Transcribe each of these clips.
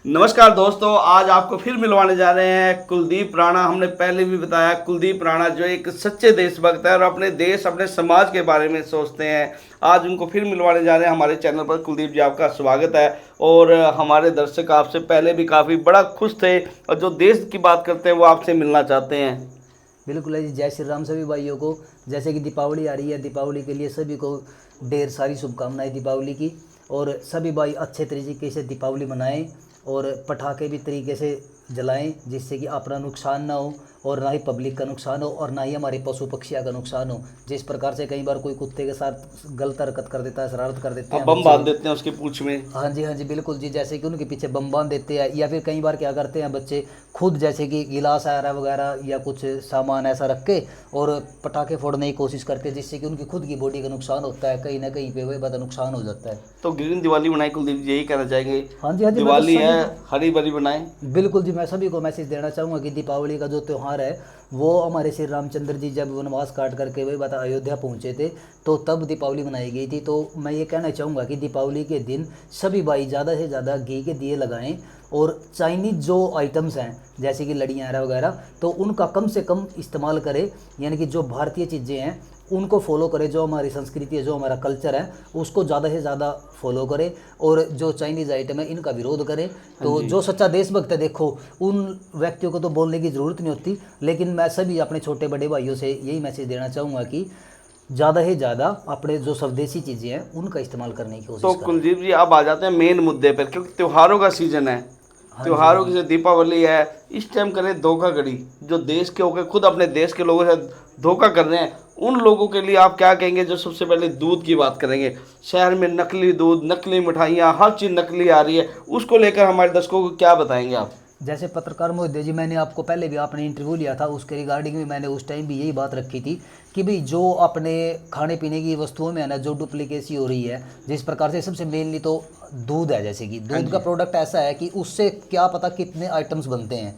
नमस्कार दोस्तों, आज आपको फिर मिलवाने जा रहे हैं कुलदीप राणा। हमने पहले भी बताया, कुलदीप राणा जो एक सच्चे देशभक्त है और अपने देश अपने समाज के बारे में सोचते हैं। आज उनको फिर मिलवाने जा रहे हैं हमारे चैनल पर। कुलदीप जी, आपका स्वागत है। और हमारे दर्शक आपसे पहले भी काफ़ी बड़ा खुश थे और जो देश की बात करते हैं वो आपसे मिलना चाहते हैं। बिल्कुल है जी। जय श्री राम सभी भाइयों को। जैसे कि दीपावली आ रही है, दीपावली के लिए सभी को ढेर सारी शुभकामनाएं दीपावली की। और सभी भाई अच्छे तरीके से दीपावली मनाएं और पटाखे भी तरीके से जलाएं, जिससे कि अपना नुकसान ना हो और ना ही पब्लिक का नुकसान हो और ना ही हमारे पशु पक्षियों का नुकसान हो। जिस प्रकार से कई बार कोई कुत्ते के साथ गलत हरकत कर देता है, शरारत कर देते हैं, अब बम बांध देते हैं उसकी पूंछ में। हाँ जी, हाँ जी, बिल्कुल जी। जैसे कि उनके पीछे बम बांध देते हैं, या फिर कई बार क्या करते हैं बच्चे खुद, जैसे कि गिलास आरा वगैरह या कुछ सामान ऐसा रख के और पटाखे फोड़ने की कोशिश करते हैं, जिससे कि उनकी खुद की बॉडी का नुकसान होता है, कहीं ना कहीं पे वही बता नुकसान हो जाता है। तो ग्रीन दिवाली बनाए कुलदीप जी, यही कहना चाहेंगे? हाँ जी, हाँ जी, दिवाली है, हरी भरी बनाए। बिल्कुल जी। मैं सभी को मैसेज देना चाहूँगा कि दीपावली का जो त्यौहार है वो हमारे श्री रामचंद्र जी जब वनवास काट करके वही बता अयोध्या पहुँचे थे, तो तब दीपावली मनाई गई थी। तो मैं ये कहना चाहूँगा कि दीपावली के दिन सभी भाई ज़्यादा से ज़्यादा घी के दिए लगाएं और चाइनीज़ जो आइटम्स हैं जैसे कि लड़ियाँ वगैरह, तो उनका कम से कम इस्तेमाल करें। यानी कि जो भारतीय चीज़ें हैं उनको फॉलो करें, जो हमारी संस्कृति है, जो हमारा कल्चर है, उसको ज़्यादा से ज़्यादा फॉलो करें। और जो चाइनीज़ आइटम है इनका विरोध करें। तो जो सच्चा देशभक्त है, देखो उन व्यक्तियों को तो बोलने की ज़रूरत नहीं होती, लेकिन मैं सभी अपने छोटे बड़े भाइयों से यही मैसेज देना चाहूँगा कि ज़्यादा से ज़्यादा अपने जो स्वदेशी चीज़ें हैं उनका इस्तेमाल करने की कोशिश तो करें। कुलदीप जी, अब आ जाते हैं मेन मुद्दे पर, क्योंकि त्योहारों का सीजन है। त्योहारों की जो दीपावली है, इस टाइम करें धोखाधड़ी, जो देश के होकर खुद अपने देश के लोगों से धोखा कर रहे हैं, उन लोगों के लिए आप क्या कहेंगे? जो सबसे पहले दूध की बात करेंगे, शहर में नकली दूध, नकली मिठाइयाँ, हर चीज़ नकली आ रही है, उसको लेकर हमारे दर्शकों को क्या बताएंगे आप? जैसे पत्रकार महोदय जी, मैंने आपको पहले भी आपने इंटरव्यू लिया था, उसके रिगार्डिंग में मैंने उस टाइम भी यही बात रखी थी कि भाई जो अपने खाने पीने की वस्तुओं में है ना, जो डुप्लीकेसी हो रही है, जिस प्रकार से सबसे मेनली तो दूध है। जैसे कि दूध का प्रोडक्ट ऐसा है कि उससे क्या पता कितने आइटम्स बनते हैं।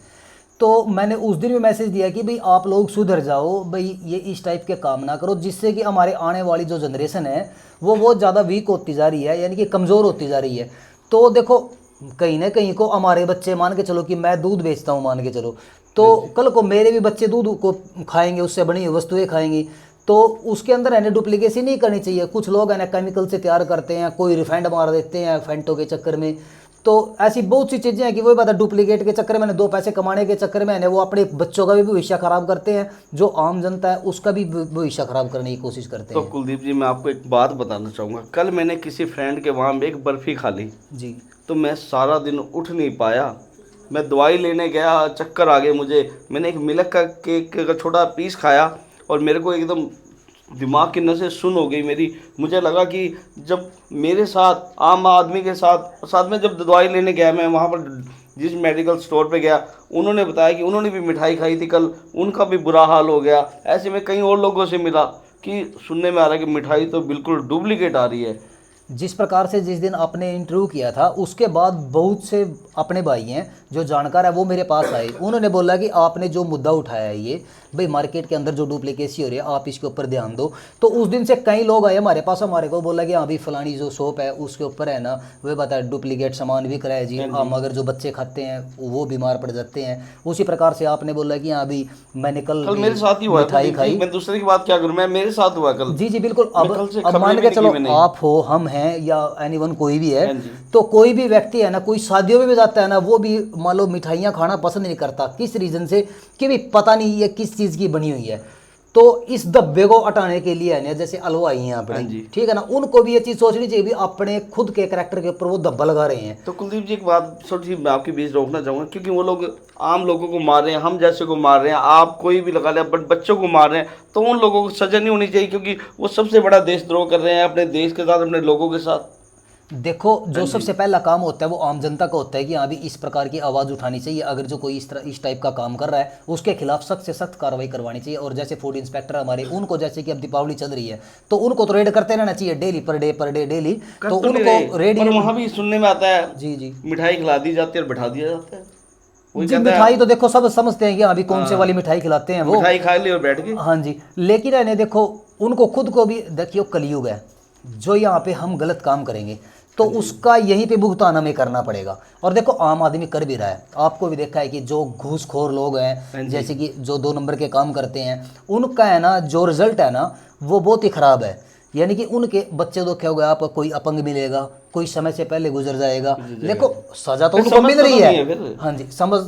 तो मैंने उस दिन भी मैसेज दिया कि भाई आप लोग सुधर जाओ, भाई ये इस टाइप के काम ना करो, जिससे कि हमारे आने वाली जो जनरेशन है वो बहुत ज़्यादा वीक होती जा रही है, यानी कि कमज़ोर होती जा रही है। तो देखो कहीं ना कहीं को हमारे बच्चे, मान के चलो कि मैं दूध बेचता हूँ, मान के चलो, तो कल को मेरे भी बच्चे दूध को खाएंगे, उससे बनी हुई वस्तुएं खाएंगी। तो उसके अंदर है ना डुप्लीकेसी नहीं करनी चाहिए। कुछ लोग है ना केमिकल से तैयार करते हैं, कोई रिफाइंड मार देते हैं फेंटो के चक्कर में। तो ऐसी बहुत सी चीज़ें हैं कि वही बात है, डुप्लीकेट के चक्कर में, दो पैसे कमाने के चक्कर में है ना वो अपने बच्चों का भी भविष्य खराब करते हैं, जो आम जनता है उसका भी भविष्य खराब करने की कोशिश करते तो हैं। कुलदीप जी, मैं आपको एक बात बताना चाहूँगा। कल मैंने किसी फ्रेंड के वहाँ एक बर्फ़ी खा ली जी, तो मैं सारा दिन उठ नहीं पाया। मैं दवाई लेने गया, चक्कर आ गए मुझे। मैंने एक मिल्क का केक का छोटा पीस खाया और मेरे को एकदम दिमाग की नसें सुन हो गई मेरी। मुझे लगा कि जब मेरे साथ, आम आदमी के साथ साथ में जब दवाई लेने गया, मैं वहाँ पर जिस मेडिकल स्टोर पे गया, उन्होंने बताया कि उन्होंने भी मिठाई खाई थी कल, उनका भी बुरा हाल हो गया। ऐसे में कई और लोगों से मिला कि सुनने में आ रहा है कि मिठाई तो बिल्कुल डुप्लीकेट आ रही है। जिस प्रकार से जिस दिन आपने इंटरव्यू किया था उसके बाद बहुत से अपने भाई हैं जो जानकार है वो मेरे पास आए। उन्होंने बोला कि आपने जो मुद्दा उठाया है ये भाई मार्केट के अंदर जो डुप्लीकेसी हो रही है आप इसके ऊपर ध्यान दो। तो उस दिन से कई लोग आए हमारे पास, हमारे को बोला कि हाँ भाई फलानी जो शॉप है उसके ऊपर है ना वह बता डुप्लीकेट सामान बिक रहा है जी, हम अगर जो बच्चे खाते हैं वो बीमार पड़ जाते हैं। उसी प्रकार से आपने बोला कि हाँ भाई मैंने कल मेरे साथ ही हुआ मिठाई खाई। मैं दूसरे की बात क्या करूं, मैं मेरे साथ हुआ कल। जी जी बिल्कुल। अब खबरें मान भी के नहीं चलो की मैंने। आप हो, हम हैं, या एनीवन कोई भी है, हाँ जी। तो कोई भी व्यक्ति है ना, कोई शादियों में भी जाता है ना, वो भी मान लो मिठाइयाँ खाना पसंद नहीं करता। किस रीज़न से? कि भाई पता नहीं ये किस चीज़ की बनी हुई है। तो इस धब्बे को हटाने के लिए है ना, जैसे हलवाई हैं हाँ अपने, जी। ठीक है ना, उनको भी ये चीज़ सोचनी चाहिए भी अपने खुद के कैरेक्टर के ऊपर वो धब्बा लगा रहे हैं। तो कुलदीप जी, एक बात छोटी सी मैं आपके बीच रोकना चाहूँगा, क्योंकि वो लोग आम लोगों को मार रहे हैं, हम जैसे को मार रहे हैं, आप कोई भी लगा लें, बट बच्चों को मार रहे हैं, तो उन लोगों को सजा नहीं होनी चाहिए? क्योंकि वो सबसे बड़ा देशद्रोह कर रहे हैं अपने देश के साथ, अपने लोगों के साथ। देखो जो सबसे पहला काम होता है वो आम जनता का होता है कि हाँ भी इस प्रकार की आवाज़ उठानी चाहिए। अगर जो कोई इस टाइप का काम कर रहा है उसके खिलाफ सख्त से सख्त कार्रवाई करवानी चाहिए। और जैसे फूड इंस्पेक्टर हमारे, उनको जैसे कि अब दीपावली चल रही है तो उनको तो रेड करते रहना चाहिए डेली, पर डे डेली। तो उनको रेड, पर वहाँ भी सुनने में आता है जी जी मिठाई खिला दी जाती है और बैठा दिया जाता है। वही जी, कहता मिठाई है तो देखो सब समझते हैं कि हाँ भी कौन से हाँ, वाली मिठाई खिलाते हैं वो, मिठाई खा ली और बैठ गए। हाँ जी। लेकिन है देखो उनको खुद को भी देखियो कलयुग है, जो यहाँ पे हम गलत काम करेंगे तो उसका यहीं पे भुगतान हमें करना पड़ेगा। और देखो आम आदमी कर भी रहा है, आपको भी देखा है कि जो घूसखोर लोग हैं, जैसे कि जो 2 नंबर के काम करते हैं, उनका है ना जो रिजल्ट है ना वो बहुत ही ख़राब है। यानी कि उनके बच्चे तो क्या हो गया, आपको कोई अपंग मिलेगा, कोई समय से पहले गुजर जाएगा। देखो सज़ा तो उनको मिल रही है, हाँ जी, समझ,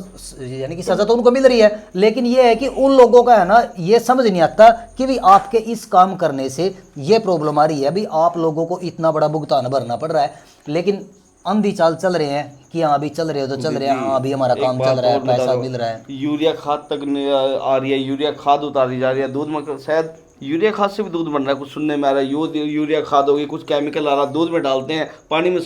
यानी कि सज़ा तो उनको मिल रही है, लेकिन ये है कि उन लोगों का है ना ये समझ नहीं आता कि भाई आपके इस काम करने से ये प्रॉब्लम आ रही है, भाई आप लोगों को इतना बड़ा भुगतान भरना पड़ रहा है, लेकिन अंधी चाल चल रहे हैं कि हाँ अभी चल रहे हो तो चल रहे हैं, हाँ अभी हमारा काम चल रहा है, पैसा मिल रहा है। यूरिया खाद तक आ रही है, यूरिया खाद उतारी जा रही है, दूध में शायद यूरिया खाद से भी दूध बन रहा है, कुछ सुनने में आ रहा है। यूरिया खाद होगी, कुछ केमिकल आ रहा है, दूध में डालते हैं, पानी में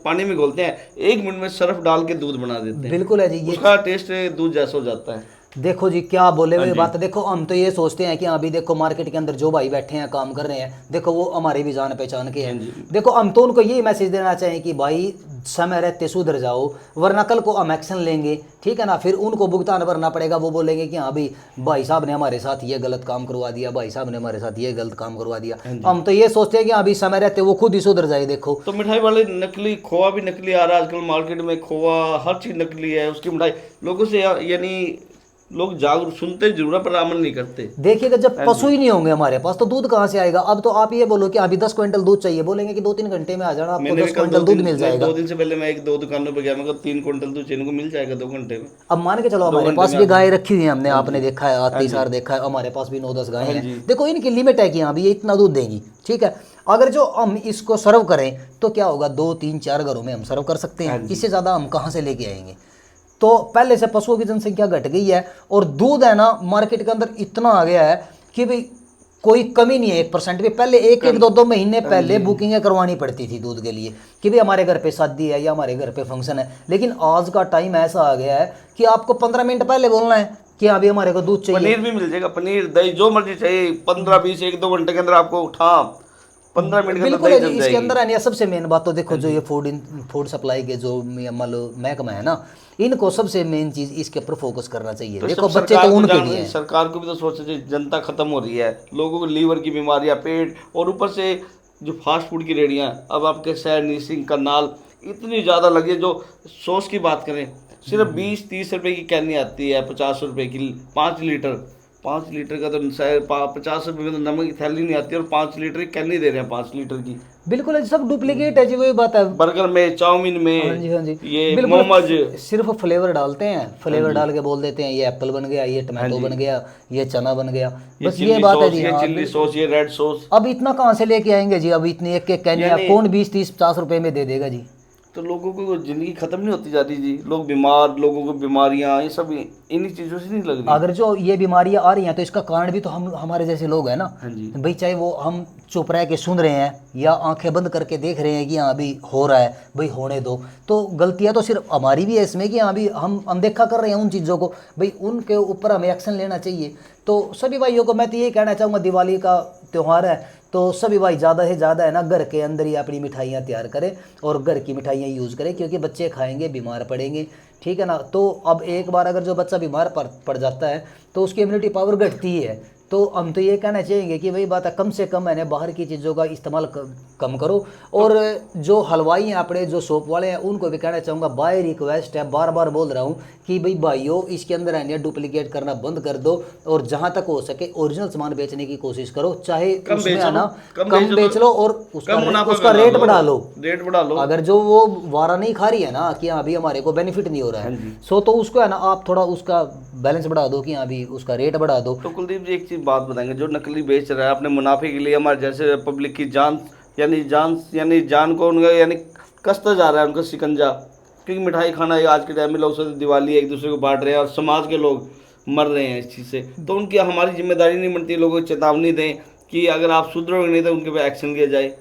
पानी में घोलते हैं, 1 मिनट में सर्फ डाल के दूध बना देते हैं। बिल्कुल है जी, ये उसका टेस्ट दूध जैसा हो जाता है। देखो जी क्या बोले हुए बात है। देखो हम तो ये सोचते हैं कि अभी देखो मार्केट के अंदर जो भाई बैठे हैं काम कर रहे हैं, देखो वो हमारे भी जान पहचान के हैं। देखो हम तो उनको यही मैसेज देना चाहें कि भाई समय रहते सुधर जाओ, वरना कल को हम एक्शन लेंगे, ठीक है ना, फिर उनको भुगतान भरना पड़ेगा। वो बोलेंगे कि हाँ भाई साहब ने हमारे साथ ये गलत काम करवा दिया, भाई साहब ने हमारे साथ ये गलत काम करवा दिया। हम तो ये सोचते हैं कि अभी समय रहते वो खुद ही सुधर जाए। देखो तो मिठाई वाले नकली खोआ भी नकली आ रहा है आजकल मार्केट में, खोआ हर चीज नकली है, उसकी मिठाई लोगों से यानी लोग जागरूक सुनते जरूर है पर अमल नहीं करते। देखिएगा जब पशु ही नहीं होंगे हमारे पास तो दूध कहाँ से आएगा। अब तो आप ये बोलो कि अभी 10 क्विंटल दूध चाहिए, बोलेंगे कि 2-3 घंटे में आ जाना, आपको 10 क्विंटल दूध मिल जाएगा। 2 दिन से पहले मैं 1-2 दुकानों पे गया, मैं 3 क्विंटल दूध चाहिए, मिल जाएगा 2 घंटे में। अब मान के चलो हमारे पास भी गाय रखी हुई है, हमने आपने देखा है, आती सार देखा है, हमारे पास भी 9-10 गाय हैं। देखो इनकी लिमिट है कि हाँ ये इतना दूध देंगी, ठीक है। अगर जो हम इसको सर्व करें तो क्या होगा, 2-3-4 घरों में हम सर्व कर सकते हैं, इससे ज़्यादा हम कहाँ से लेके आएंगे। तो पहले से पशुओं की जनसंख्या घट गई है और दूध है ना मार्केट के अंदर इतना आ गया है कि भाई कोई कमी नहीं है 1% भी। पहले 1-2 महीने पहले बुकिंगें करवानी पड़ती थी दूध के लिए कि भाई हमारे घर पे शादी है या हमारे घर पे फंक्शन है, लेकिन आज का टाइम ऐसा आ गया है कि आपको 15 मिनट पहले बोलना है कि अभी हमारे को दूध चाहिए। पनीर भी मिल जाएगा, पनीर दही जो मर्जी चाहिए, 15-20 1-2 घंटे के अंदर आपको उठा 15 मिनट के अंदर बिल्कुल दही है जी। जम इसके जाएगी। अंदर है नहीं, सबसे मेन बात तो देखो जो ये फूड सप्लाई के जो मान लो महकमा है ना, इनको सबसे मेन चीज इसके ऊपर फोकस करना चाहिए। देखो बच्चे तो उनके लिए हैं। सरकार को भी तो सोचना चाहिए, जनता खत्म हो रही है, लोगों को लीवर की बीमारियां, पेट, और ऊपर से जो फास्ट फूड की रेडियां, अब आपके शहर नीसिंग करनाल इतनी ज़्यादा लगी है। जो सॉस की बात करें, सिर्फ 20-30 रुपए की कैनी आती है, 50 रुपए की 5 लीटर का तो शायद 50 रुपए में तो नमक की थैली नहीं आती, और 5 लीटर की कैनी दे रहे हैं 5 लीटर की। बिल्कुल है, सब डुप्लीकेट है जी, वही बात है। बर्गर में, चाउमीन में, हाँ जी हाँ जी, ये मोमोज, सिर्फ फ्लेवर डालते हैं, फ्लेवर डाल के बोल देते हैं ये एप्पल बन गया, ये टमाटो बन गया, ये चना बन गया, बस ये बात है जी। ये चिल्ली सॉस, ये रेड सॉस। अब इतना कहाँ से लेके आएंगे जी, अब इतनी एक कैनिया कौन 20-30-50 रुपए में दे देगा जी। तो लोगों को जिंदगी खत्म नहीं होती जा रही जी, लोग बीमार, लोगों को बीमारियां, ये सब इन्हीं चीजों से नहीं लग रही। अगर जो ये बीमारियां आ रही हैं तो इसका कारण भी तो हम हमारे जैसे लोग हैं ना भाई, चाहे वो हम चुप रह के सुन रहे हैं या आंखें बंद करके देख रहे हैं कि हाँ अभी हो रहा है, भाई होने दो। तो गलतियां तो सिर्फ हमारी भी है इसमें कि हाँ अभी हम अनदेखा कर रहे हैं उन चीज़ों को, भाई उनके ऊपर हमें एक्शन लेना चाहिए। तो सभी भाइयों को मैं तो ये कहना चाहूँगा, दिवाली का त्यौहार है तो सभी भाई ज़्यादा से ज़्यादा है ना घर के अंदर ही अपनी मिठाइयाँ तैयार करें और घर की मिठाइयाँ यूज़ करें, क्योंकि बच्चे खाएंगे बीमार पड़ेंगे, ठीक है ना। तो अब एक बार अगर जो बच्चा बीमार पड़ जाता है तो उसकी इम्यूनिटी पावर घटती ही है। तो हम तो ये कहना चाहेंगे कि भाई बात है कम से कम है बाहर की चीज़ों का इस्तेमाल कम करो। और जो हलवाई हैं अपने जो शॉप वाले हैं उनको भी कहना चाहूँगा, बाय रिक्वेस्ट है, बार बार बोल रहा हूँ कि भाई भाइयों इसके अंदर है डुप्लीकेट करना बंद कर दो और जहाँ तक हो सके ओरिजिनल सामान बेचने की कोशिश करो, चाहे उसमें है ना कम बेच लो और उसका रेट बढ़ा लो। अगर जो वो वारा नहीं खा रही है ना कि हाँ अभी हमारे को बेनिफिट नहीं हो रहा है, सो तो उसको है ना आप थोड़ा उसका बैलेंस बढ़ा दो कि हाँ अभी उसका रेट बढ़ा दो। तो कुलदीप जी एक चीज बात बताएंगे, जो नकली बेच रहा है अपने मुनाफे के लिए हमारे जैसे पब्लिक की जान जान को उनका यानी कसता जा रहा है उनका शिकंजा, क्योंकि मिठाई खाना है आज के टाइम में, लोग सोचते दिवाली एक दूसरे को बांट रहे हैं और समाज के लोग मर रहे हैं इस चीज़ से। तो उनकी हमारी जिम्मेदारी नहीं बनती, लोगों को चेतावनी दें कि अगर आप सुधरोगे नहीं तो उनके पे एक्शन लिया जाए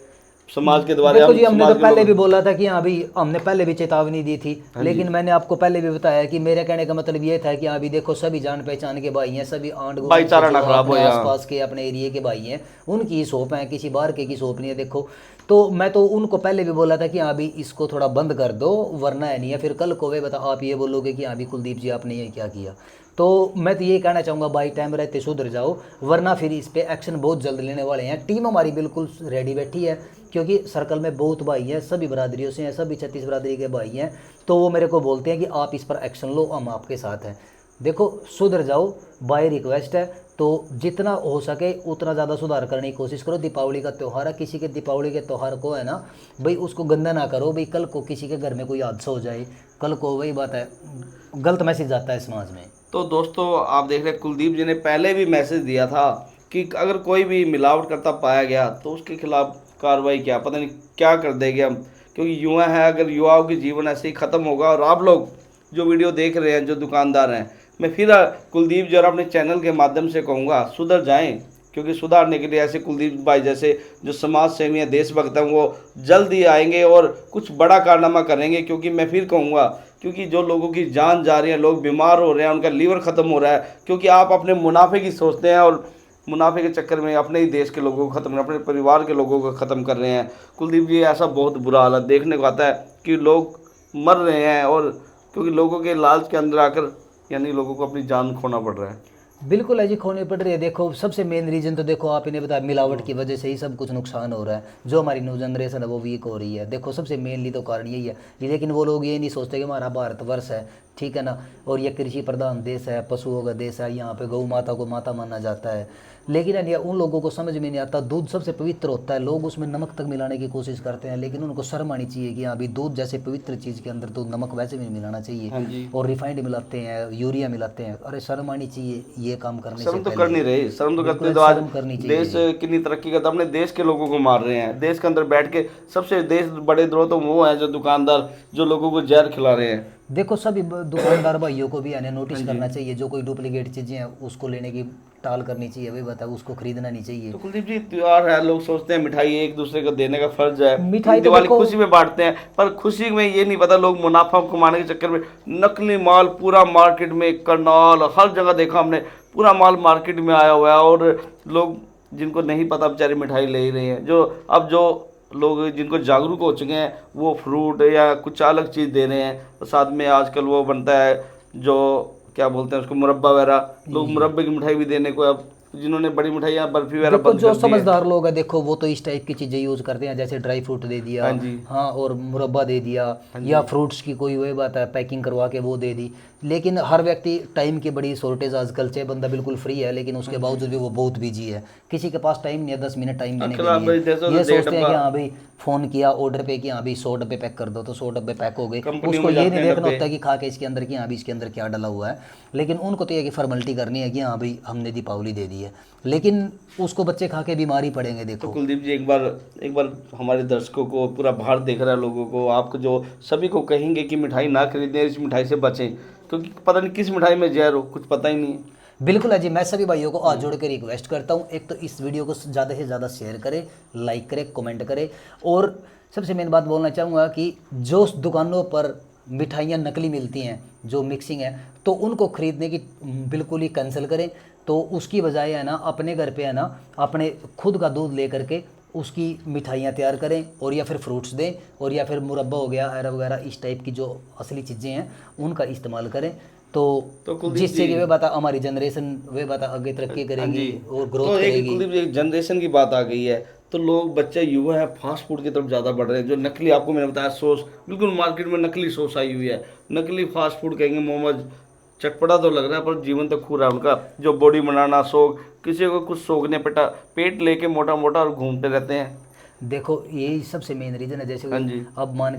समाज के द्वारा। देखो जी हमने तो पहले भी बोला था कि हाँ अभी हमने पहले भी चेतावनी दी थी, लेकिन मैंने आपको पहले भी बताया कि मेरे कहने का मतलब ये था कि हाँ अभी देखो सभी जान पहचान के भाई हैं, सभी भाईचारा ना खराब हो, आसपास के अपने एरिया के भाई हैं, उनकी शॉप है, किसी बाहर के की शॉप नहीं है। देखो तो मैं तो उनको पहले भी बोला था कि हाँ अभी इसको थोड़ा बंद कर दो, वरना है नहीं है फिर कल को वे बता आप ये बोलोगे कि हाँ अभी कुलदीप जी आपने ये क्या किया। तो मैं तो ये कहना चाहूँगा भाई टाइम रहते सुधर जाओ, वरना फिर इस पे एक्शन बहुत जल्द लेने वाले हैं। टीम हमारी बिल्कुल रेडी बैठी है, क्योंकि सर्कल में बहुत भाई हैं, सभी बरादरियों से हैं, सभी 36 बरादरी के भाई हैं। तो वो मेरे को बोलते हैं कि आप इस पर एक्शन लो, हम आपके साथ हैं। देखो सुधर जाओ, बाय रिक्वेस्ट है। तो जितना हो सके उतना ज़्यादा सुधार करने की कोशिश करो। दीपावली का त्यौहार है, किसी के दीपावली के त्यौहार को है ना भाई उसको गंदा ना करो भाई, कल को किसी के घर में कोई हादसा हो जाए, कल को वही बात है गलत मैसेज आता है समाज में। तो दोस्तों आप देख रहे हैं कुलदीप जी ने पहले भी मैसेज दिया था कि अगर कोई भी मिलावट करता पाया गया तो उसके खिलाफ कार्रवाई क्या पता नहीं क्या कर देंगे हम, क्योंकि युवा है, अगर युवाओं की जीवन ऐसे ही ख़त्म होगा। और आप लोग जो वीडियो देख रहे हैं, जो दुकानदार हैं, मैं फिर कुलदीप जी और अपने चैनल के माध्यम से कहूँगा सुधर जाएं, क्योंकि सुधारने के लिए ऐसे कुलदीप भाई जैसे जो समाज सेवी हैं, देशभक्त हैं, वो जल्द ही आएंगे और कुछ बड़ा कारनामा करेंगे। क्योंकि मैं फिर कहूँगा, क्योंकि जो लोगों की जान जा रही है, लोग बीमार हो रहे हैं, उनका लीवर ख़त्म हो रहा है, क्योंकि आप अपने मुनाफे की सोचते हैं और मुनाफे के चक्कर में अपने ही देश के लोगों को ख़त्म, अपने परिवार के लोगों को ख़त्म कर रहे हैं। कुलदीप जी ऐसा बहुत बुरा हालत देखने को आता है कि लोग मर रहे हैं, और क्योंकि लोगों के लालच के अंदर आकर यानी लोगों को अपनी जान खोना पड़ रहा है। बिल्कुल है जी, खोनी पड़ रही है। देखो सबसे मेन रीज़न तो देखो आप इन्हें बताया मिलावट की वजह से ही सब कुछ नुकसान हो रहा है, जो हमारी न्यू जनरेशन है वो वीक हो रही है। देखो सबसे मेनली तो कारण यही है। लेकिन वो लोग ये नहीं सोचते कि हमारा भारतवर्ष है, ठीक है ना, और ये कृषि प्रधान देश है, पशुओं का देश है, यहाँ पे गौ माता को माता माना जाता है। लेकिन है उन लोगों को समझ में नहीं आता, दूध सबसे पवित्र होता है, लोग उसमें नमक तक मिलाने की कोशिश करते हैं। लेकिन उनको शर्म आनी चाहिए कि हाँ अभी दूध जैसे पवित्र चीज़ के अंदर तो नमक वैसे भी नहीं मिलाना हाँ चाहिए, जी। और रिफाइंड मिलाते हैं, यूरिया मिलाते हैं। अरे शर्म आनी चाहिए ये काम करने से शर्म तो पहले। कर नहीं रही, शर्म तो करते बिल्कुल तो आज शर्म करनी चाहिए देश जी। कितनी तरक्की करता, अपने देश के लोगों को मार रहे हैं। देश के अंदर बैठ के सबसे देश बड़े द्रोह तो वो हैं जो दुकानदार जो लोगों को जहर खिला रहे हैं। देखो सभी दुकानदार भाइयों को भी है नोटिस हाँ जी। करना चाहिए, जो कोई डुप्लीकेट चीज़ें हैं उसको लेने की टाल करनी चाहिए, वही बताओ उसको खरीदना नहीं चाहिए। तो कुलदीप जी त्योहार है, लोग सोचते हैं मिठाई एक दूसरे को देने का फर्ज है, मिठाई तो दिवाली देखो खुशी में बांटते हैं, पर खुशी में ये नहीं पता लोग मुनाफा कमाने के चक्कर में नकली माल पूरा मार्केट में, करनाल हर जगह देखा हमने, पूरा माल मार्केट में आया हुआ है। और लोग जिनको नहीं पता बेचारे मिठाई ले ही रहे हैं। जो अब जो लोग जिनको जागरूक हो चुके हैं वो फ्रूट या कुछ अलग चीज़ दे रहे हैं। और साथ में आजकल वो बनता है जो क्या बोलते हैं उसको, मुरब्बा वगैरह, लोग मुरब्बे की मिठाई भी देने को अब जिन्होंने बड़ी मिठाइयाँ बर्फी वगैरह देखो बंद जो कर दी है। समझदार लोग हैं देखो वो तो इस टाइप की चीज़ें यूज़ करते हैं, जैसे ड्राई फ्रूट दे दिया, हाँ जी। हाँ, और मुरब्बा दे दिया, या फ्रूट्स की कोई वही बात है पैकिंग करवा के वो दे दी। लेकिन हर व्यक्ति, टाइम की बड़ी शॉर्टेज आजकल, चाहे बंदा बिल्कुल फ्री है लेकिन उसके बावजूद भी वो बहुत बिजी है, किसी के पास टाइम नहीं है 10 मिनट टाइम देने के खिलाफ भाई लिए। जैसे ये तो डेढ़ सोचते हैं कि डब्बा हाँ भाई फ़ोन किया ऑर्डर पे कि हाँ भाई 100 डब्बे पैक कर दो तो 100 डब्बे पैक हो गए, कंपनी उसको में ये जाते नहीं हैं देखना डब्बे। होता कि खा के इसके अंदर कि हाँ भाई इसके अंदर क्या डाला हुआ है। लेकिन उनको तो ये कि फॉर्मेलिटी करनी है कि हाँ भाई हमने दीपावली दे दी है, लेकिन उसको बच्चे खा के बीमार ही पड़ेंगे। तो देखो कुलदीप जी एक बार हमारे दर्शकों को, पूरा भारत देख रहा है लोगों को, आपको जो सभी को कहेंगे कि मिठाई ना खरीदें, इस मिठाई से बचें, क्योंकि पता नहीं किस मिठाई में जहर हो, कुछ पता ही नहीं है। बिल्कुल है जी, मैं सभी भाइयों को हाथ जोड़ के रिक्वेस्ट करता हूँ, एक तो इस वीडियो को ज़्यादा से ज़्यादा शेयर करें, लाइक करें, कमेंट करें। और सबसे मेन बात बोलना चाहूँगा कि जो दुकानों पर मिठाइयाँ नकली मिलती हैं, जो मिक्सिंग है, तो उनको खरीदने की बिल्कुल ही कैंसिल करें। तो उसकी बजाय है ना अपने घर पे है ना अपने खुद का दूध ले करके उसकी मिठाइयाँ तैयार करें, और या फिर फ्रूट्स दें, और या फिर मुरब्बा हो गया, एरा वगैरह, इस टाइप की जो असली चीज़ें हैं उनका इस्तेमाल करें। तो कुलदीप जिससे जी, कि वे बता हमारी जनरेशन वे बता आगे तरक्की हाँ करेगी जी, और तो ग्रोथ एक करेगी। कुलदीप जी एक जनरेशन की बात आ गई है, तो लोग बच्चे युवा हैं फास्ट फूड की तरफ ज़्यादा बढ़ रहे हैं। जो नकली, आपको मैंने बताया सॉस, बिल्कुल मार्केट में नकली सॉस आई हुई है, नकली फास्ट फूड कहेंगे, मोमोज, चटपटा तो लग रहा है पर जीवन तो खू रहा है उनका। जो बॉडी बनाना शौक, किसी को कुछ शौक नहीं, पेट लेके मोटा मोटा और घूमते रहते हैं। देखो यही सबसे मेन रीज़न है। जैसे हाँ जी। अब मान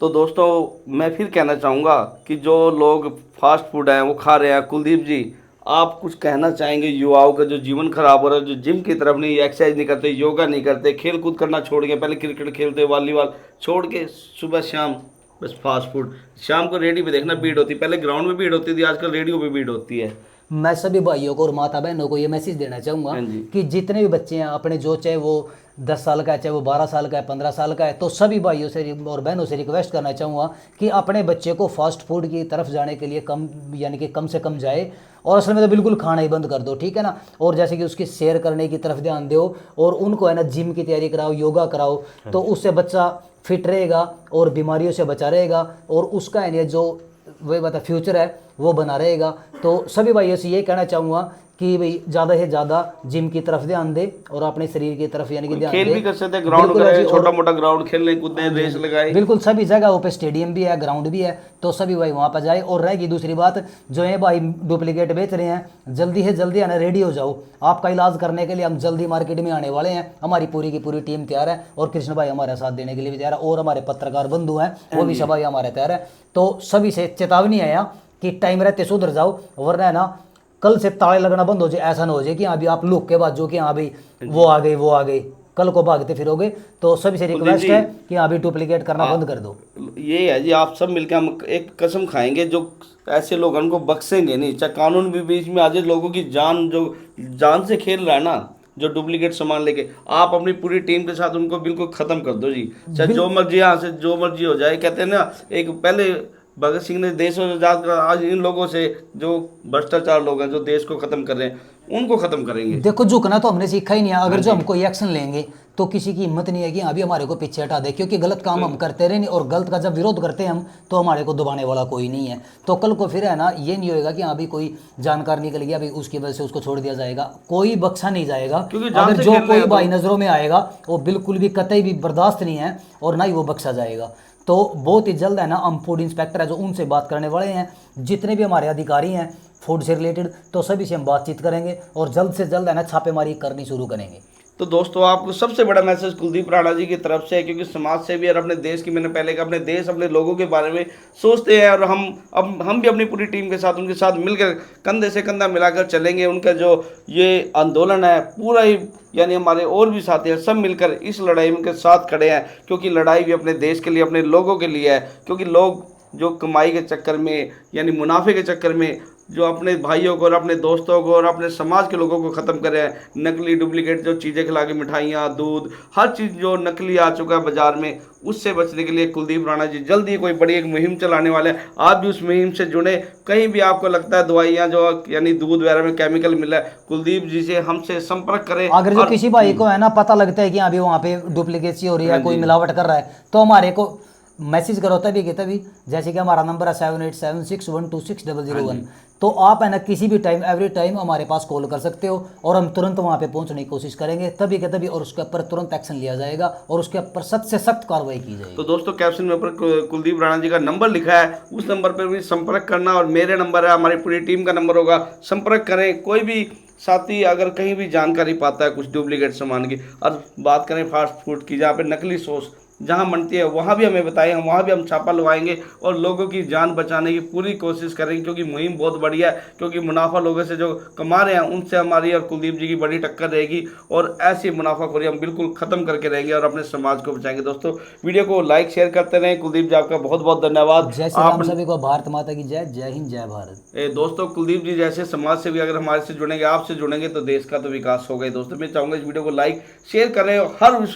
तो दोस्तों मैं फिर कहना चाहूँगा कि जो लोग फास्ट फूड हैं वो खा रहे हैं, कुलदीप जी आप कुछ कहना चाहेंगे युवाओं का जो जीवन खराब हो रहा है, जो जिम की तरफ नहीं, एक्सरसाइज नहीं करते, योगा नहीं करते, खेल कूद करना छोड़ के, पहले क्रिकेट खेलते, वॉलीबॉल छोड़ के सुबह शाम बस फास्ट फूड। शाम को रेडी पे देखना भीड़ होती, पहले ग्राउंड में भीड़ होती थी, आजकल रेडियो पे भीड़ होती है। मैं सभी भाइयों को और माता बहनों को ये मैसेज देना चाहूँगा हाँ जी। कि जितने भी बच्चे हैं अपने, जो चाहे वो 10 साल का है, चाहे वो 12 साल का है, 15 साल का है, तो सभी भाइयों से और बहनों से रिक्वेस्ट करना चाहूँगा कि अपने बच्चे को फास्ट फूड की तरफ जाने के लिए कम, यानी कि कम से कम जाए, और असल में तो बिल्कुल खाना ही बंद कर दो, ठीक है ना। और जैसे कि उसकी सैर करने की तरफ ध्यान दो, और उनको है ना जिम की तैयारी कराओ, योगा कराओ, तो उससे बच्चा फिट रहेगा और बीमारियों से बचा रहेगा, और उसका है ना जो वही बता फ्यूचर है वो बना रहेगा। तो सभी भाइयों से ये कहना चाहूँगा कि भाई ज़्यादा से ज़्यादा जिम की तरफ ध्यान दे और अपने शरीर की तरफ यानी कि ध्यान खेल दे। भी कर सकते हैं, ग्राउंड बिल्कुल करें, ऐसे, छोटा और मोटा ग्राउंड खेलने कूदने, रेस लगाए। बिल्कुल सभी जगहों पे स्टेडियम भी है, ग्राउंड भी है, तो सभी भाई वहाँ पर जाए। और रहेगी दूसरी बात, जो ये भाई डुप्लीकेट बेच रहे हैं, जल्दी से जल्दी आना, रेडी हो जाओ, आपका इलाज करने के लिए हम जल्दी मार्केट में आने वाले हैं। हमारी पूरी की पूरी टीम तैयार है, और कृष्ण भाई हमारे साथ देने के लिए भी तैयार है, और हमारे पत्रकार बंधु हैं वो भी सभी हमारे तैयार है। तो सभी से चेतावनी है यहाँ कि टाइम रहते सुधर जाओ, वरना है ना कल से ताले लगना बंद हो जाए। ऐसा ना हो जाए कि हाँ भी आप लुक के बाद जो कि हाँ भाई वो आ गए, वो आ गए, कल को भागते फिरोगे। तो सभी से रिक्वेस्ट है कि हाँ भी डुप्लीकेट करना बंद कर दो। ये है जी, आप सब मिलकर हम एक कसम खाएंगे, जो ऐसे लोग उनको बख्शेंगे नहीं, चाहे कानून भी बीच में आ जाए, लोगों की जान, जो जान से खेल रहा है ना, जो डुप्लीकेट सामान लेके, आप अपनी पूरी टीम के साथ उनको बिल्कुल खत्म कर दो जी। चाहे जो मर्जी यहाँ से जो मर्जी हो जाए। कहते हैं ना, एक पहले भगत सिंह ने देश को आजाद करा, आज इन लोगों से जो भ्रष्टाचार लोग हैं, जो देश को खत्म कर रहे हैं, उनको खत्म करेंगे। देखो झुकना तो हमने सीखा ही नहीं है। अगर जो हम कोई एक्शन लेंगे तो किसी की हिम्मत नहीं है कि अभी हमारे को पीछे हटा दे, क्योंकि गलत काम हम करते रहे नहीं, और गलत का जब विरोध करते हैं हम, तो हमारे को दबाने वाला कोई नहीं है। तो कल को फिर है ना ये नहीं होएगा कि हाँ भी कोई जानकार निकल गया भाई उसकी वजह से उसको छोड़ दिया जाएगा, कोई बख्शा नहीं जाएगा। अगर जो कोई भाई नजरों में आएगा वो बिल्कुल भी कतई भी बर्दाश्त नहीं है, और ना ही वो बख्शा जाएगा। तो बहुत ही जल्द है ना हम फूड इंस्पेक्टर है जो उनसे बात करने वाले हैं, जितने भी हमारे अधिकारी हैं फूड से रिलेटेड, तो सभी से हम बातचीत करेंगे, और जल्द से जल्द है ना छापेमारी करनी शुरू करेंगे। तो दोस्तों, आपको सबसे बड़ा मैसेज कुलदीप राणा जी की तरफ से है, क्योंकि समाज सेवी और अपने देश की, मैंने पहले कहा, अपने देश अपने लोगों के बारे में सोचते हैं, और हम भी अपनी पूरी टीम के साथ उनके साथ मिलकर कंधे से कंधा मिलाकर चलेंगे। उनका जो ये आंदोलन है पूरा ही, यानी हमारे और भी साथी हैं, सब मिलकर इस लड़ाई में उनके साथ खड़े हैं, क्योंकि लड़ाई भी अपने देश के लिए, अपने लोगों के लिए है। क्योंकि लोग जो कमाई के चक्कर में, यानी मुनाफे के चक्कर में, जो अपने भाइयों को और अपने दोस्तों को और अपने समाज के लोगों को ख़त्म कर रहे हैं। नकली डुप्लीकेट जो चीज़ें खिला के, मिठाइयाँ, दूध, हर चीज़ जो नकली आ चुका है बाज़ार में, उससे बचने के लिए कुलदीप राणा जी जल्द ही कोई बड़ी एक मुहिम चलाने वाले हैं। आप भी उस मुहिम से जुड़े। कहीं भी आपको लगता है दवाइयाँ जो यानी दूध वगैरह में केमिकल मिला है, कुलदीप जी से हमसे संपर्क करें। अगर जो किसी भाई को है ना पता लगता है कि अभी वहाँ पे डुप्लीकेसी हो रही है, कोई मिलावट कर रहा है, तो हमारे को मैसेज करो तभी, जैसे कि हमारा नंबर है 7876126001। तो आप है ना किसी भी टाइम, एवरी टाइम हमारे पास कॉल कर सकते हो, और हम तुरंत वहाँ पे पहुँचने की कोशिश करेंगे तभी के तभी, और उसके ऊपर तुरंत एक्शन लिया जाएगा, और उसके ऊपर सख्त से सख्त कार्रवाई की जाएगी। तो दोस्तों, कैप्शन में ऊपर कुलदीप राणा जी का नंबर लिखा है, उस नंबर पर भी संपर्क करना, और मेरे नंबर है, हमारी पूरी टीम का नंबर होगा, संपर्क करें। कोई भी साथी अगर कहीं भी जानकारी पाता है कुछ डुप्लीकेट सामान की, और बात करें फास्ट फूड की, जहाँ पे नकली सॉस जहाँ बनती है, वहाँ भी हमें बताएं, वहाँ भी हम छापा लगाएंगे और लोगों की जान बचाने की पूरी कोशिश करेंगे। क्योंकि मुहिम बहुत बढ़िया है, क्योंकि मुनाफा लोगों से जो कमा रहे हैं उनसे हमारी और कुलदीप जी की बड़ी टक्कर रहेगी, और ऐसी मुनाफाखोरी हम बिल्कुल ख़त्म करके रहेंगे और अपने समाज को बचाएंगे। दोस्तों, वीडियो को लाइक शेयर करते रहें। कुलदीप जी, आपका बहुत बहुत धन्यवाद। जय श्री राम सभी को, भारत माता की जय, जय हिंद, जय भारत। दोस्तों, कुलदीप जी जैसे समाज से भी अगर हमारे से जुड़ेंगे, आपसे जुड़ेंगे, तो देश का तो विकास होगा। दोस्तों, मैं चाहूँगा इस वीडियो को लाइक शेयर करें, और हर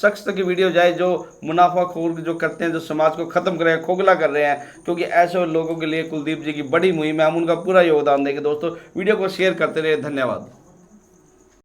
शख्स तक की वीडियो जाए जो मुनाफाखोर जो करते हैं, जो समाज को खत्म कर रहे हैं, खोखला कर रहे हैं। क्योंकि ऐसे लोगों के लिए कुलदीप जी की बड़ी मुहिम है, हम उनका पूरा योगदान देंगे। दोस्तों, वीडियो को शेयर करते रहे। धन्यवाद।